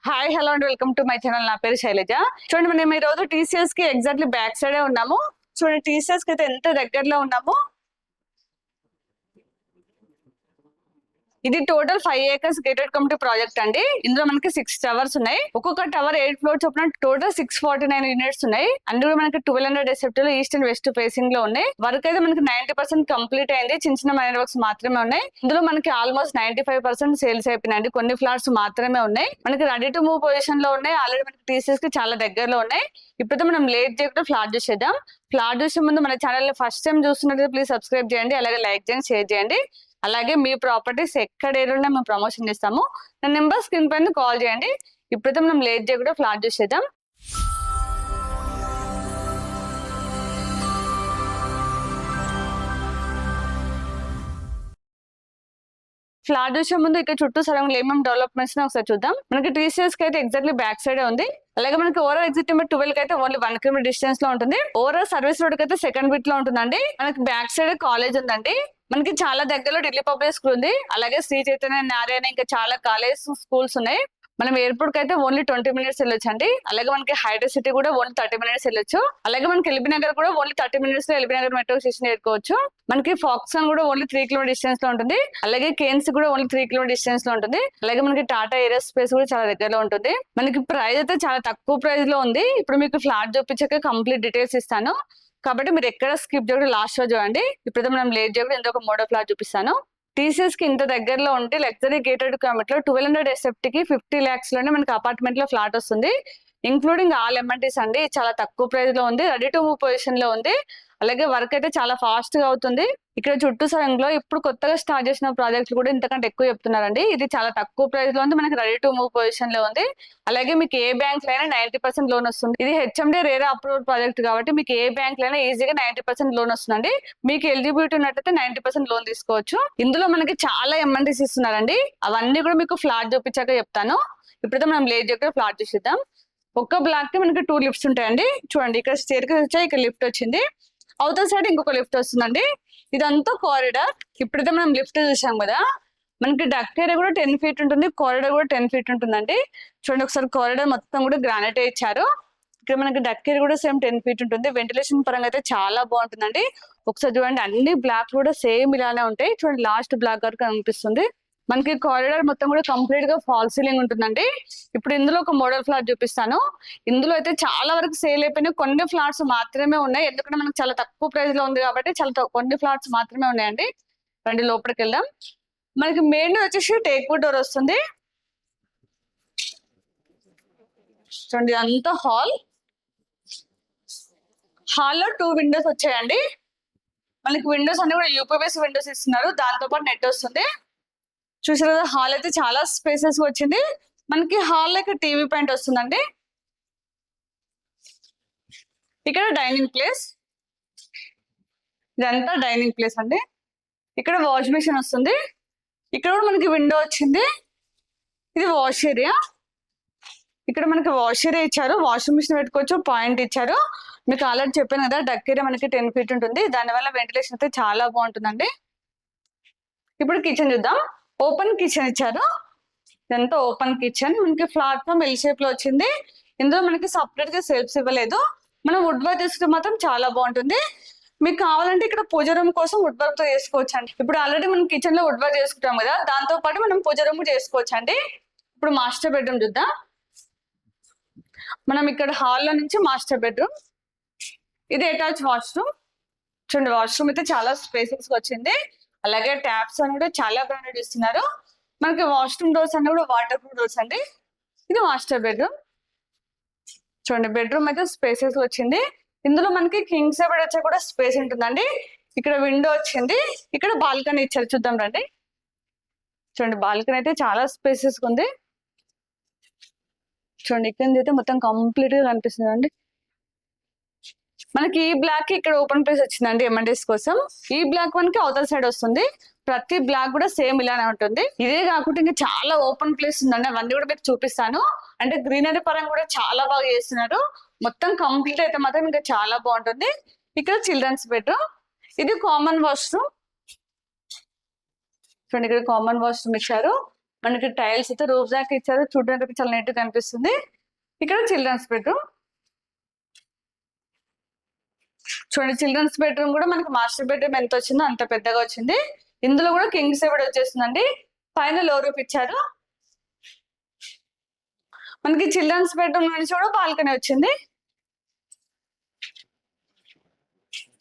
Hi hello and welcome to my channel. నా పేరు శైలజ. చూడండి, మనం ఈ రోజు టీసీఎస్ కి ఎగ్జాక్ట్లీ బ్యాక్ సైడే ఉన్నాము. చూడండి, టీసీఎస్ కి అయితే ఎంత దగ్గరలో ఉన్నాము. ఇది total 5 acres gated community project అండి. ఇందులో మనకి 6 టవర్స్ ఉన్నాయి. ఒక్కొక్క టవర్ 8 ఫ్లోర్ చొప్పున టోటల్ 649 యూనిట్స్ ఉన్నాయి. అందులో మనకి 1200 ఎసెప్ట్ ఈస్ట్ అండ్ వెస్ట్ ఫేసింగ్ లో ఉన్నాయి. వర్క్ అయితే మనకి 90% కంప్లీట్ అయింది. చిన్న చిన్న మైనర్ వర్క్స్ మాత్రమే ఉన్నాయి. ఇందులో మనకి ఆల్మోస్ట్ 95% సేల్స్ అయిపోయినాయండి. కొన్ని ఫ్లాట్స్ మాత్రమే ఉన్నాయి. మనకి రెడీ టు మూవ్ పొజిషన్ లో ఉన్నాయి. ఆల్రెడీ మనకి టీసీఎస్ కి చాలా దగ్గరలో ఉన్నాయి. ఇప్పుడైతే మనం లేట్ చేయకుండా ఫ్లాట్ చూసేద్దాం. ఫ్లాట్ చూసే ముందు మన ఛానల్ ని ఫస్ట్ టైం చూస్తున్నట్లయితే ప్లీజ్ సబ్స్క్రైబ్ చేయండి, అలాగే లైక్ చేయండి, షేర్ చేయండి. అలాగే మీ ప్రాపర్టీస్ ఎక్కడ ఏరున్నా మేము ప్రమోషన్ చేస్తాము. నా నెంబర్ స్క్రీన్ పైన కాల్ చేయండి. ఇప్పుడైతే మనం లేట్ చేయకుండా ఫ్లాట్ చూసేద్దాం. ఫ్లాట్ చూసే ముందు ఇక్కడ చుట్టూ సరౌండ్ ఏమేమి డెవలప్మెంట్స్ ఒకసారి చూద్దాం. మనకి టీసీఎస్ కి అయితే ఎగ్జాక్ట్లీ బ్యాక్ సైడ్ ఉంది. అలాగే మనకి ఓవరాల్ ఎగ్జిట్ నెంబర్ 12 కి అయితే ఓన్లీ 1 కిలోమీటర్ డిస్టెన్స్ లో ఉంటుంది. ఓవరాల్ సర్వీస్ రోడ్ కి అయితే సెకండ్ బిట్ లో ఉంటుందండి. మనకి బ్యాక్ సైడ్ కాలేజ్ ఉందండి. మనకి చాలా దగ్గరలో ఢిల్లీ పబ్లిక్ స్కూల్ ఉంది. అలాగే శ్రీ చైతన్య, నారాయణ, ఇంకా చాలా కాలేజ్ స్కూల్స్ ఉన్నాయి. మనం ఎయిర్పోర్ట్ కి అయితే ఓన్లీ 20 minutes వెళ్ళొచ్చు అండి. అలాగే మనకి హైదరాబాద్ సిటీ కూడా ఓన్లీ 30 minutes వెళ్ళొచ్చు. అలాగే మనకి ఎల్బీ నగర్ కూడా ఓన్లీ 30 minutes లో ఎల్బీ నగర్ మెట్రో స్టేషన్ చేరుకోవచ్చు. మనకి ఫాక్సాన్ కూడా ఓన్లీ 3 కిలోమీటర్ డిస్టెన్స్ లో ఉంటుంది. అలాగే కేన్స్ కూడా ఓన్లీ 3 కిలోమీటర్ డిస్టెన్స్ లో ఉంటుంది. అలాగే మనకి టాటా ఏరోస్పేస్ కూడా చాలా దగ్గరలో ఉంటుంది. మనకి ప్రైస్ అయితే చాలా తక్కువ ప్రైస్ లో ఉంది. ఇప్పుడు మీకు ఫ్లాట్ చూపించాక కంప్లీట్ డీటెయిల్స్ ఇస్తాను. కాబట్టి మీరు ఎక్కడ స్కిప్ చేయకుండా లాస్ట్ లో చూడండి. ఇప్పుడైతే మనం లేట్ చేయకుండా ఇంకొక మోడల్ ఫ్లాట్ చూపిస్తాను. టీసీఎస్ కి ఇంత దగ్గరలో ఉంటే లగ్జరీ గేటెడ్ కమ్యూనిటీ లో 1200 ఎసెప్ట్ కి 50 lakhs లోనే మనకి అపార్ట్మెంట్ లో ఫ్లాట్ వస్తుంది. ఇంక్లూడింగ్ ఆల్ ఎమ్ఎన్టీస్ అండి. చాలా తక్కువ ప్రైస్ లో ఉంది. రెడీ టు మూవ్ పొజిషన్ లో ఉంది. అలాగే వర్క్ అయితే చాలా ఫాస్ట్ గా అవుతుంది. ఇక్కడ చుట్టూ సరంలో ఇప్పుడు కొత్తగా స్టార్ట్ చేసిన ప్రాజెక్టులు కూడా ఇంతకంటే ఎక్కువ చెప్తున్నారండి. ఇది చాలా తక్కువ ప్రైస్ లో ఉంది. మనకి రెడీ టు మూవ్ పొజిషన్ లో ఉంది. అలాగే మీకు ఏ బ్యాంక్ లైనా 90% లోన్ వస్తుంది. ఇది హెచ్ఎండి రేరా అప్రూవ్డ్ ప్రాజెక్ట్ కాబట్టి మీకు ఏ బ్యాంక్ లైనా ఈజీగా 90% లోన్ వస్తుందండి. మీకు ఎలిజిబిలిటీ ఉన్నట్టయితే 90% లోన్ తీసుకోవచ్చు. ఇందులో మనకి చాలా ఎమ్ఎన్టీస్ ఇస్తున్నారండి. అవన్నీ కూడా మీకు ఫ్లాట్ చూపించాక చెప్తాను. ఇప్పుడైతే మనం లేట్ చేయకుండా ఫ్లాట్ చూసిద్దాం. ఒక్క బ్లాక్ కి మనకి 2 లిఫ్ట్స్ ఉంటాయండి. చూడండి, ఇక్కడ స్టేర్ కేస్ వచ్చాయి, ఇక్కడ లిఫ్ట్ వచ్చింది. అవతల సైడ్ ఇంకొక లిఫ్ట్ వస్తుందండి. ఇదంతా కారిడార్. ఇప్పుడైతే మనం లిఫ్ట్ చూసాం కదా, మనకి డక్ ఏరియా కూడా 10 feet ఉంటుంది. కారిడార్ కూడా 10 feet ఉంటుందండి. చూడండి, ఒకసారి కారిడార్ మొత్తం కూడా గ్రానైట్ ఇచ్చారు. ఇక్కడ మనకి డక్ ఏరియా కూడా సేమ్ 10 feet ఉంటుంది. వెంటిలేషన్ పరంగా అయితే చాలా బాగుంటుందండి. ఒకసారి చూడండి, అన్ని బ్లాక్ కూడా సేమ్ ఇలానే ఉంటాయి. చూడండి, లాస్ట్ బ్లాక్ వరకు కనిపిస్తుంది. మనకి కారిడార్ మొత్తం కూడా కంప్లీట్ గా ఫాల్ సీలింగ్ ఉంటుందండి. ఇప్పుడు ఇందులో ఒక మోడల్ ఫ్లాట్ చూపిస్తాను. ఇందులో అయితే చాలా వరకు సేల్ అయిపోయినాయి. కొన్ని ఫ్లాట్స్ మాత్రమే ఉన్నాయి. ఎందుకంటే మనకు చాలా తక్కువ ప్రైస్ లో ఉంది కాబట్టి కొన్ని ఫ్లాట్స్ మాత్రమే ఉన్నాయండి. రండి లోపలికి వెళ్దాం. మనకి మెయిన్ డోర్ వచ్చేసి టేక్వుడ్ డోర్ వస్తుంది. చూడండి, అంతా హాల్లో 2 windows వచ్చాయండి. మనకి విండోస్ అన్ని కూడా యూపీఎస్ విండోస్ ఇస్తున్నారు. దాంతో పాటు నెట్ వస్తుంది. చూసారు కదా, హాల్ అయితే చాలా స్పేసెస్ వచ్చింది. మనకి హాల్ లో టీవీ పాయింట్ వస్తుందండి. ఇక్కడ డైనింగ్ ప్లేస్, ఇదంతా డైనింగ్ ప్లేస్ అండి. ఇక్కడ వాష్ మిషన్ వస్తుంది. ఇక్కడ కూడా మనకి విండో వచ్చింది. ఇది వాష్ ఏరియా. ఇక్కడ మనకి వాష్ ఏరియా ఇచ్చారు. వాషింగ్ మిషన్ పెట్టుకోవచ్చు. పాయింట్ ఇచ్చారు. మీకు ఆల్రెడీ చెప్పాను కదా, డక్ ఏరియా మనకి 10 feet ఉంటుంది. దానివల్ల వెంటిలేషన్ అయితే చాలా బాగుంటుందండి. ఇప్పుడు కిచెన్ చూద్దాం. ఓపెన్ కిచెన్ ఇచ్చారు. ఇదంతా ఓపెన్ కిచెన్. మనకి ప్లాట్ఫామ్ ఎల్ షేప్ లో వచ్చింది. ఇందులో మనకి సపరేట్ గా సెల్ఫ్స్ ఇవ్వలేదు. మనం వుడ్ వర్క్ చేసుకుంటే మాత్రం చాలా బాగుంటుంది. మీకు కావాలంటే ఇక్కడ పూజ రూమ్ కోసం వుడ్ వర్క్ తో చేసుకోవచ్చు అండి. ఇప్పుడు ఆల్రెడీ మనం కిచెన్ లో వుడ్ వర్క్ చేసుకుంటాం కదా, దాంతో పాటు మనం పూజ రూమ్ చేసుకోవచ్చు అండి. ఇప్పుడు మాస్టర్ బెడ్రూమ్ చూద్దాం. మనం ఇక్కడ హాల్లో నుంచి మాస్టర్ బెడ్రూమ్. ఇది అటాచ్ వాష్రూమ్. చూడండి, వాష్రూమ్ అయితే చాలా స్పేసెస్ వచ్చింది. అలాగే ట్యాప్స్ అని కూడా చాలా బ్రాండెడ్ ఇస్తున్నారు. మనకి వాష్రూమ్ డోర్స్ అన్ని కూడా వాటర్ ప్రూఫ్ డోర్స్ అండి. ఇది మాస్టర్ బెడ్రూమ్. చూడండి, బెడ్రూమ్ అయితే స్పేసెస్ వచ్చింది. ఇందులో మనకి కింగ్ సైజ్ బెడ్ వచ్చే కూడా స్పేస్ ఉంటుందండి. ఇక్కడ విండో వచ్చింది. ఇక్కడ బాల్కనీ ఇచ్చారు, చూద్దాం రండి. చూడండి, బాల్కనీ అయితే చాలా స్పేసెస్ ఉంది. చూడండి, ఇక్కడ అయితే మొత్తం కంప్లీట్ గా కనిపిస్తుంది అండి. మనకి ఈ బ్లాక్ కి ఇక్కడ ఓపెన్ ప్లేస్ వచ్చిందండి ఎమ్ఎన్టీస్ కోసం. ఈ బ్లాక్ మనకి అవతల సైడ్ వస్తుంది. ప్రతి బ్లాక్ కూడా సేమ్ ఇలానే ఉంటుంది. ఇదే కాకుండా ఇంకా చాలా ఓపెన్ ప్లేస్ ఉందండి. అవన్నీ కూడా మీకు చూపిస్తాను. అంటే గ్రీనరీ పరంగా కూడా చాలా బాగా చేస్తున్నారు. మొత్తం కంప్లీట్ అయితే మాత్రం ఇంకా చాలా బాగుంటుంది. ఇక్కడ చిల్డ్రన్స్ బెడ్రూమ్. ఇది కామన్ వాష్రూమ్. చూడండి, ఇక్కడ కామన్ వాష్రూమ్ ఇచ్చారు. మనకి టైల్స్ అయితే రూఫ్ దాకా ఇచ్చారు, చూడడానికి చాలా నీట్ గా కనిపిస్తుంది. ఇక్కడ చిల్డ్రన్స్ బెడ్రూమ్ చూడండి. చిల్డ్రన్స్ బెడ్రూమ్ కూడా మనకి మాస్టర్ బెడ్రూమ్ ఎంత వచ్చిందో అంత పెద్దగా వచ్చింది. ఇందులో కూడా కింగ్ సైడ్ వచ్చేస్తుందండి. పైన లో రూఫ్ ఇచ్చారు. మనకి చిల్డ్రన్స్ బెడ్రూమ్ నుంచి కూడా బాల్కనీ వచ్చింది.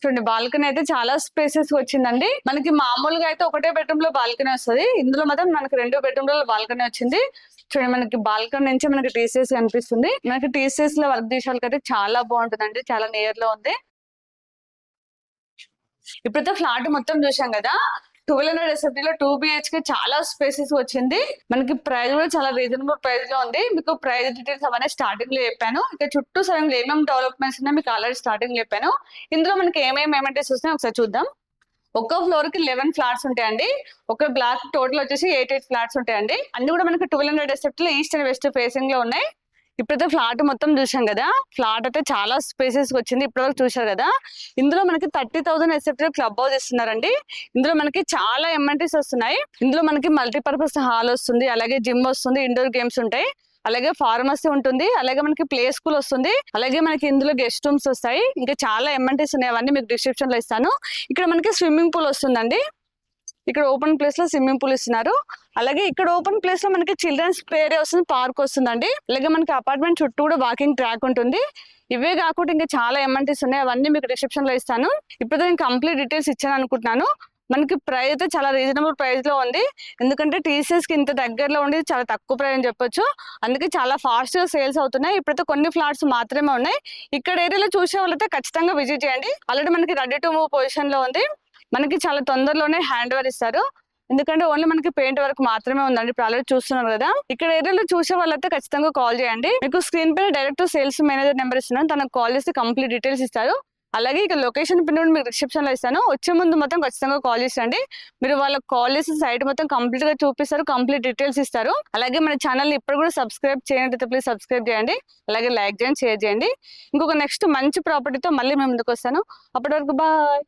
చూడండి బాల్కనీ అయితే చాలా స్పేసెస్ వచ్చిందండి. మనకి మామూలుగా అయితే ఒకటే బెడ్రూమ్ లో బాల్కనీ వస్తుంది, ఇందులో మాత్రం మనకి 2 బెడ్రూమ్ లో బాల్కనీ వచ్చింది. చూడండి మనకి బాల్కనీ నుంచి మనకి టీసీఎస్ కనిపిస్తుంది. మనకి టీసీఎస్ లో వర్క్ చేసే వాళ్ళకి అయితే చాలా బాగుంటుందండి, చాలా నియర్ లో ఉంది. ఇప్పుడైతే ఫ్లాట్ మొత్తం చూసాం కదా. 1200 SFT లో 2 BHK చాలా స్పేసెస్ వచ్చింది. మనకి ప్రైస్ కూడా చాలా రీజనబుల్ ప్రైస్ లో ఉంది. మీకు ప్రైస్ డీటెయిల్స్ అవన్నీ స్టార్టింగ్ లో చెప్పాను. ఇక చుట్టూ సగం ఏమేమి డెవలప్మెంట్స్ ఉన్నాయి మీకు ఆల్రెడీ స్టార్టింగ్ లో చెప్పాను. ఇందులో మనకి ఏమేమి అమెంటీస్ వస్తున్నాయి ఒకసారి చూద్దాం. ఒక్కో ఫ్లోర్ కి 11 ఫ్లాట్స్ ఉంటాయండి. ఒక బ్లాక్ టోటల్ వచ్చేసి 8 ఫ్లాట్స్ ఉంటాయండి. అన్ని కూడా మనకి 1200 SFT లో ఈస్ట్ అండ్ వెస్ట్ ఫేసింగ్ లో ఉన్నాయి. ఇప్పుడైతే ఫ్లాట్ మొత్తం చూసాం కదా. ఫ్లాట్ అయితే చాలా స్పేసెస్ వచ్చింది, ఇప్పటివరకు చూసారు కదా. ఇందులో మనకి 30,000 SFT క్లబ్ హౌస్ ఇస్తున్నారండి. ఇందులో మనకి చాలా ఎమ్ఎన్టీస్ వస్తున్నాయి. ఇందులో మనకి మల్టీపర్పస్ హాల్ వస్తుంది, అలాగే జిమ్ వస్తుంది, ఇండోర్ గేమ్స్ ఉంటాయి, అలాగే ఫార్మసీ ఉంటుంది, అలాగే మనకి ప్లే స్కూల్ వస్తుంది, అలాగే మనకి ఇందులో గెస్ట్ రూమ్స్ వస్తాయి. ఇంకా చాలా ఎమ్ఎన్టీస్ ఉన్నాయి, అవన్నీ మీకు డిస్క్రిప్షన్ లో ఇస్తాను. ఇక్కడ మనకి స్విమ్మింగ్ పూల్ వస్తుందండి. ఇక్కడ ఓపెన్ ప్లేస్ లో స్విమ్మింగ్ పూల్ ఇస్తున్నారు. అలాగే ఇక్కడ ఓపెన్ ప్లేస్ లో మనకి చిల్డ్రన్స్ ప్లే ఏరియా వస్తుంది, పార్క్ వస్తుందండి. అలాగే మనకి అపార్ట్మెంట్ చుట్టూ కూడా వాకింగ్ ట్రాక్ ఉంటుంది. ఇవే కాకుండా ఇంకా చాలా ఎమ్ఎన్టీస్ ఉన్నాయి, అవన్నీ మీకు డిస్క్రిప్షన్ లో ఇస్తాను. ఇప్పుడు నేను కంప్లీట్ డీటెయిల్స్ ఇచ్చాను అనుకుంటున్నాను. మనకి ప్రైస్ అయితే చాలా రీజనబుల్ ప్రైస్ లో ఉంది, ఎందుకంటే టీసీఎస్ కి ఇంత దగ్గరలో ఉండి చాలా తక్కువ ప్రైస్ అని చెప్పొచ్చు. అందుకే చాలా ఫాస్ట్ గా సేల్స్ అవుతున్నాయి. ఇప్పుడైతే కొన్ని ఫ్లాట్స్ మాత్రమే ఉన్నాయి. ఇక్కడ ఏరియాలో చూసే వాళ్ళైతే ఖచ్చితంగా విజిట్ చేయండి. ఆల్రెడీ మనకి రెడీ టు మూవ్ పొజిషన్ లో ఉంది. మనకి చాలా తొందరలోనే హ్యాండ్ ఓవర్ ఇస్తారు, ఎందుకంటే ఓన్లీ మనకి పెయింట్ వర్క్ మాత్రమే ఉందండి. ఇప్పుడు ఆల్రెడీ చూస్తున్నారు కదా. ఇక్కడ ఏరియాలో చూసే వాళ్ళైతే ఖచ్చితంగా కాల్ చేయండి. మీకు స్క్రీన్ పైన డైరెక్ట్ సేల్స్ మేనేజర్ నెంబర్ ఇస్తున్నాను, తనకు కాల్ చేసి కంప్లీట్ డీటెయిల్స్ ఇస్తారు. అలాగే ఇక లొకేషన్ పిన్ కూడా మీకు డిస్క్రిప్షన్ లో ఇస్తాను. వచ్చే ముందు మొత్తం ఖచ్చితంగా కాల్ చేసండి. మీరు వాళ్ళకి కాల్ చేసి సైట్ మొత్తం కంప్లీట్ గా చూపిస్తారు, కంప్లీట్ డీటెయిల్స్ ఇస్తారు. అలాగే మన ఛానల్ ని ఇప్పుడు కూడా సబ్స్క్రైబ్ చేయండి, ప్లీజ్ సబ్స్క్రైబ్ చేయండి. అలాగే లైక్ చేయండి, షేర్ చేయండి. ఇంకొక నెక్స్ట్ మంచి ప్రాపర్టీతో మళ్ళీ మేము ముందుకు వస్తాను. అప్పటి వరకు బాయ్.